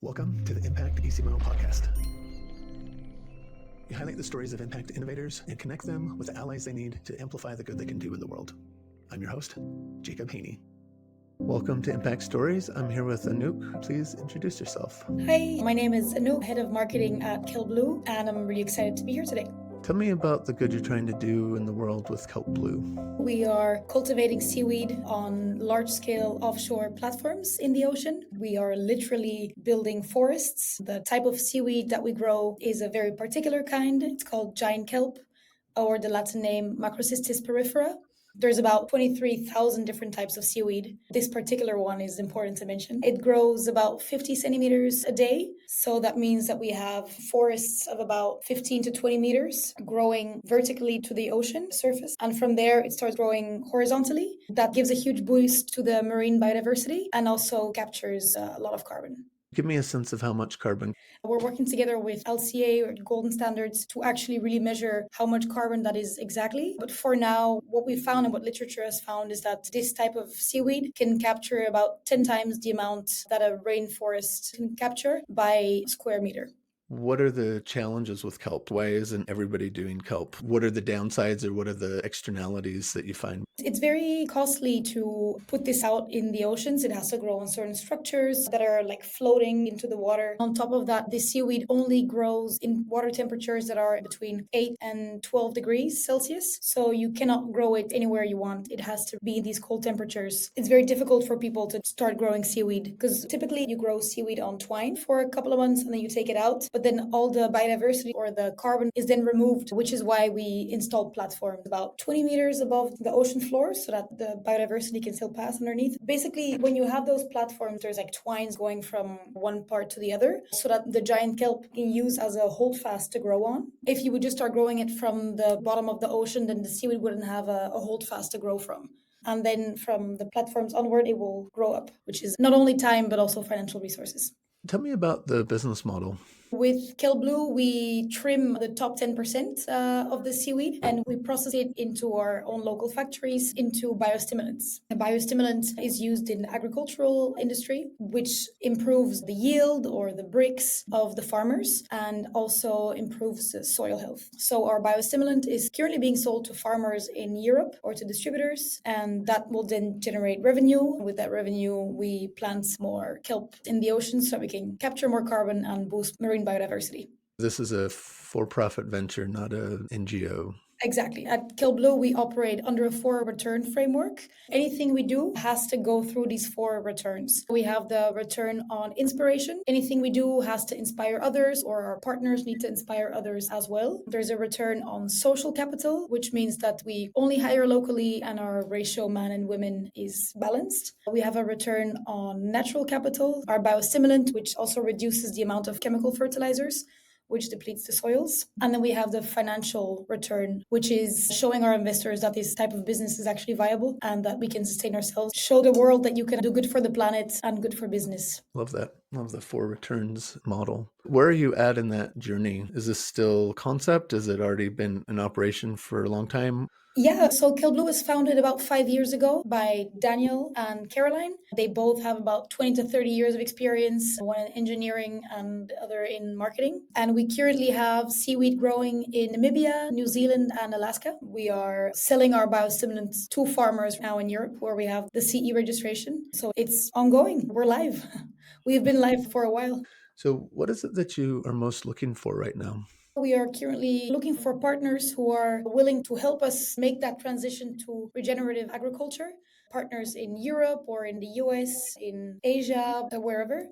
Welcome to the Impact ECMO podcast. We highlight the stories of impact innovators and connect them with the allies they need to amplify the good they can do in the world. I'm your host, Jacob Haney. Welcome to Impact Stories. I'm here with Anouk. Please introduce yourself. Hi, my name is Anouk, head of marketing at Kelp Blue, and I'm really excited to be here today. Tell me about the good you're trying to do in the world with Kelp Blue. We are cultivating seaweed on large-scale offshore platforms in the ocean. We are literally building forests. The type of seaweed that we grow is a very particular kind. It's called Giant Kelp, or the Latin name macrocystis pyrifera. There's about 23,000 different types of seaweed. This particular one is important to mention. It grows about 50 centimeters a day. So that means that we have forests of about 15 to 20 meters growing vertically to the ocean surface. And from there, it starts growing horizontally. That gives a huge boost to the marine biodiversity and also captures a lot of carbon. Give me a sense of how much carbon. We're working together with LCA or Golden Standards to actually really measure how much carbon that is exactly. But for now, what we found and what literature has found is that this type of seaweed can capture about 10 times the amount that a rainforest can capture by square meter. What are the challenges with kelp? Why isn't everybody doing kelp? What are the downsides or what are the externalities that you find? It's very costly to put this out in the oceans. It has to grow on certain structures that are like floating into the water. On top of that, the seaweed only grows in water temperatures that are between 8 and 12 degrees Celsius. So you cannot grow it anywhere you want. It has to be in these cold temperatures. It's very difficult for people to start growing seaweed because typically you grow seaweed on twine for a couple of months and then you take it out. But then all the biodiversity or the carbon is then removed, which is why we installed platforms about 20 meters above the ocean floor so that the biodiversity can still pass underneath. Basically, when you have those platforms, there's like twines going from one part to the other so that the giant kelp can use as a holdfast to grow on. If you would just start growing it from the bottom of the ocean, then the seaweed wouldn't have a holdfast to grow from. And then from the platforms onward, it will grow up, which is not only time, but also financial resources. Tell me about the business model. With Kelp Blue, we trim the top 10% of the seaweed and we process it into our own local factories into biostimulants. A biostimulant is used in the agricultural industry, which improves the yield or the bricks of the farmers and also improves the soil health. So our biostimulant is currently being sold to farmers in Europe or to distributors, and that will then generate revenue. With that revenue, we plant more kelp in the ocean so we can capture more carbon and boost marine biodiversity. This is a for-profit venture, not an NGO. Exactly. At Kelp Blue, we operate under a 4 return framework. Anything we do has to go through these 4 returns. We have the return on inspiration. Anything we do has to inspire others, or our partners need to inspire others as well. There's a return on social capital, which means that we only hire locally and our ratio man and women is balanced. We have a return on natural capital, our biostimulant, which also reduces the amount of chemical fertilizers, which depletes the soils. And then we have the financial return, which is showing our investors that this type of business is actually viable and that we can sustain ourselves, show the world that you can do good for the planet and good for business. Love that. Love the 4 returns model. Where are you at in that journey? Is this still concept? Has it already been in operation for a long time? Yeah, so Kelp Blue was founded about 5 years ago by Daniel and Caroline. They both have about 20 to 30 years of experience, one in engineering and the other in marketing. And we currently have seaweed growing in Namibia, New Zealand, and Alaska. We are selling our biostimulants to farmers now in Europe, where we have the CE registration. So it's ongoing. We're live. We've been live for a while. So what is it that you are most looking for right now? We are currently looking for partners who are willing to help us make that transition to regenerative agriculture, partners in Europe or in the US, in Asia, wherever.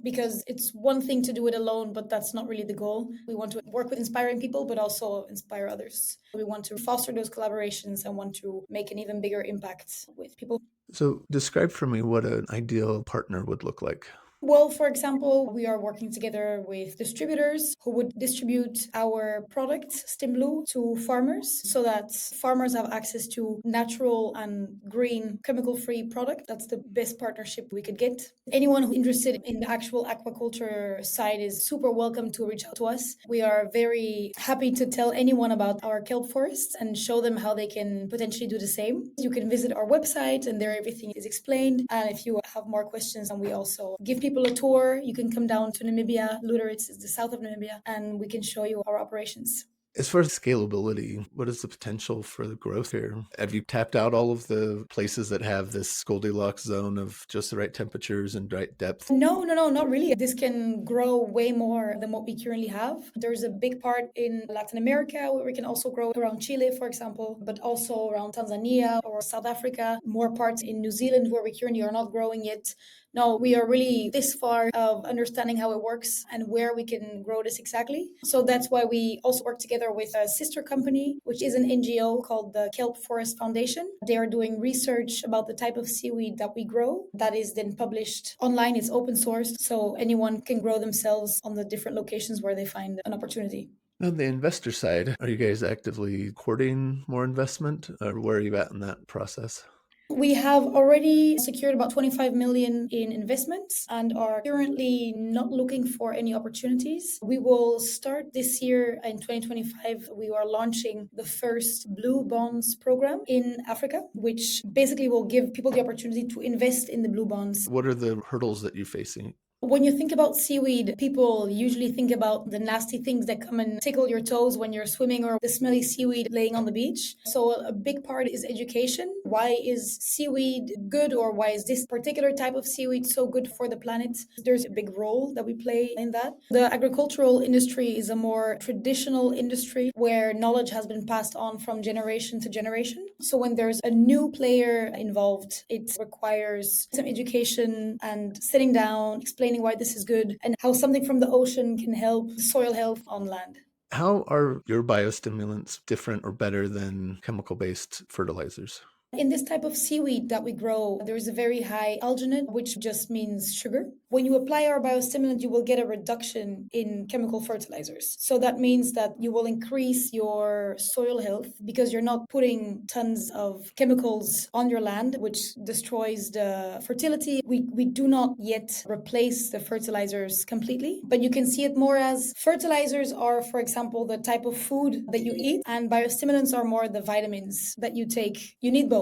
Because it's one thing to do it alone, but that's not really the goal. We want to work with inspiring people, but also inspire others. We want to foster those collaborations and want to make an even bigger impact with people. So describe for me what an ideal partner would look like. Well, for example, we are working together with distributors who would distribute our product, Stim Blue, to farmers so that farmers have access to natural and green chemical-free product. That's the best partnership we could get. Anyone who's interested in the actual aquaculture side is super welcome to reach out to us. We are very happy to tell anyone about our kelp forests and show them how they can potentially do the same. You can visit our website and there everything is explained. And if you have more questions, and we also give people people a tour. You can come down to Namibia. Lüderitz is the south of Namibia, and we can show you our operations. As far as scalability, what is the potential for the growth here? Have you tapped out all of the places that have this Goldilocks zone of just the right temperatures and right depth? No, not really. This can grow way more than what we currently have. There's a big part in Latin America where we can also grow around Chile, for example, but also around Tanzania or South Africa, more parts in New Zealand where we currently are not growing yet. No, we are really this far of understanding how it works and where we can grow this exactly. So that's why we also work together with a sister company, which is an NGO called the Kelp Forest Foundation. They are doing research about the type of seaweed that we grow that is then published online. It's open sourced, so anyone can grow themselves on the different locations where they find an opportunity. On the investor side, are you guys actively courting more investment, or where are you at in that process? We have already secured about 25 million in investments and are currently not looking for any opportunities. We will start this year in 2025. We are launching the first blue bonds program in Africa, which basically will give people the opportunity to invest in the blue bonds. What are the hurdles that you're facing? When you think about seaweed, people usually think about the nasty things that come and tickle your toes when you're swimming or the smelly seaweed laying on the beach. So a big part is education. Why is seaweed good, or why is this particular type of seaweed so good for the planet? There's a big role that we play in that. The agricultural industry is a more traditional industry where knowledge has been passed on from generation to generation. So when there's a new player involved, it requires some education and sitting down, explaining why this is good and how something from the ocean can help soil health on land. How are your biostimulants different or better than chemical-based fertilizers? In this type of seaweed that we grow, there is a very high alginate, which just means sugar. When you apply our biostimulant, you will get a reduction in chemical fertilizers. So that means that you will increase your soil health because you're not putting tons of chemicals on your land, which destroys the fertility. We do not yet replace the fertilizers completely, but you can see it more as fertilizers are, for example, the type of food that you eat, and biostimulants are more the vitamins that you take. You need both.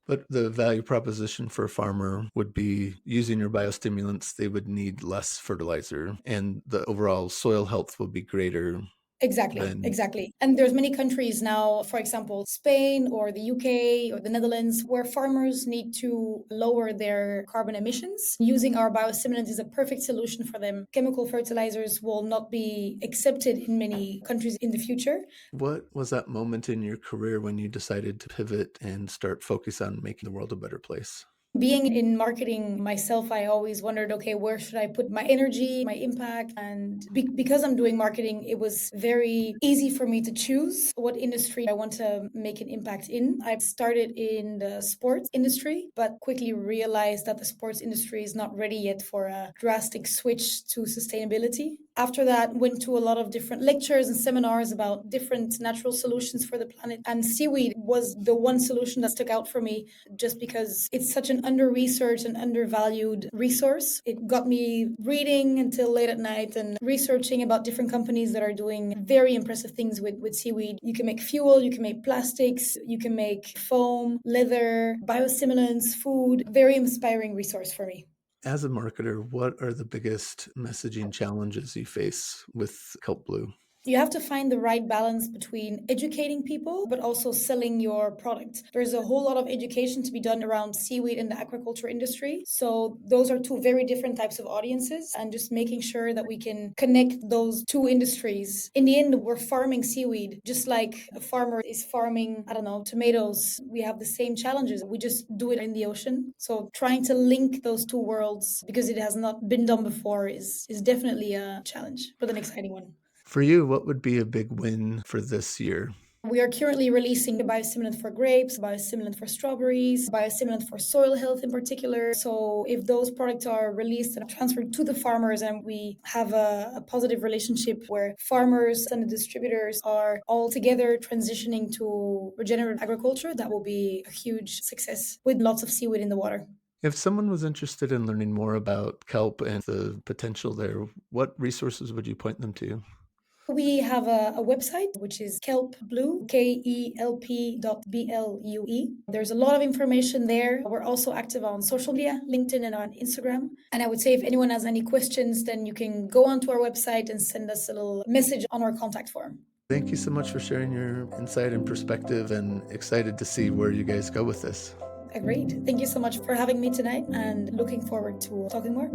But the value proposition for a farmer would be using your biostimulants, they would need less fertilizer, and the overall soil health would be greater. Exactly. And there's many countries now, for example, Spain or the UK or the Netherlands, where farmers need to lower their carbon emissions. Using our biostimulant is a perfect solution for them. Chemical fertilizers will not be accepted in many countries in the future. What was that moment in your career when you decided to pivot and start focus on making the world a better place? Being in marketing myself, I always wondered, okay, where should I put my energy, my impact? And because I'm doing marketing, it was very easy for me to choose what industry I want to make an impact in. I started in the sports industry, but quickly realized that the sports industry is not ready yet for a drastic switch to sustainability. After that, went to a lot of different lectures and seminars about different natural solutions for the planet. And seaweed was the one solution that stuck out for me just because it's such an under-researched and undervalued resource. It got me reading until late at night and researching about different companies that are doing very impressive things with seaweed. You can make fuel, you can make plastics, you can make foam, leather, biostimulants, food. Very inspiring resource for me. As a marketer, what are the biggest messaging challenges you face with Kelp Blue? You have to find the right balance between educating people, but also selling your product. There's a whole lot of education to be done around seaweed in the aquaculture industry. So those are two very different types of audiences, and just making sure that we can connect those two industries. In the end, we're farming seaweed, just like a farmer is farming, I don't know, tomatoes. We have the same challenges. We just do it in the ocean. So trying to link those two worlds, because it has not been done before, is definitely a challenge, but an exciting one. For you, what would be a big win for this year? We are currently releasing a biostimulant for grapes, biostimulant for strawberries, biostimulant for soil health in particular. So if those products are released and transferred to the farmers, and we have a positive relationship where farmers and the distributors are all together transitioning to regenerative agriculture, that will be a huge success with lots of seaweed in the water. If someone was interested in learning more about kelp and the potential there, what resources would you point them to? We have a website, which is Kelp Blue, KELP.BLUE. There's a lot of information there. We're also active on social media, LinkedIn and on Instagram. And I would say if anyone has any questions, then you can go onto our website and send us a little message on our contact form. Thank you so much for sharing your insight and perspective, and excited to see where you guys go with this. Agreed. Thank you so much for having me tonight and looking forward to talking more.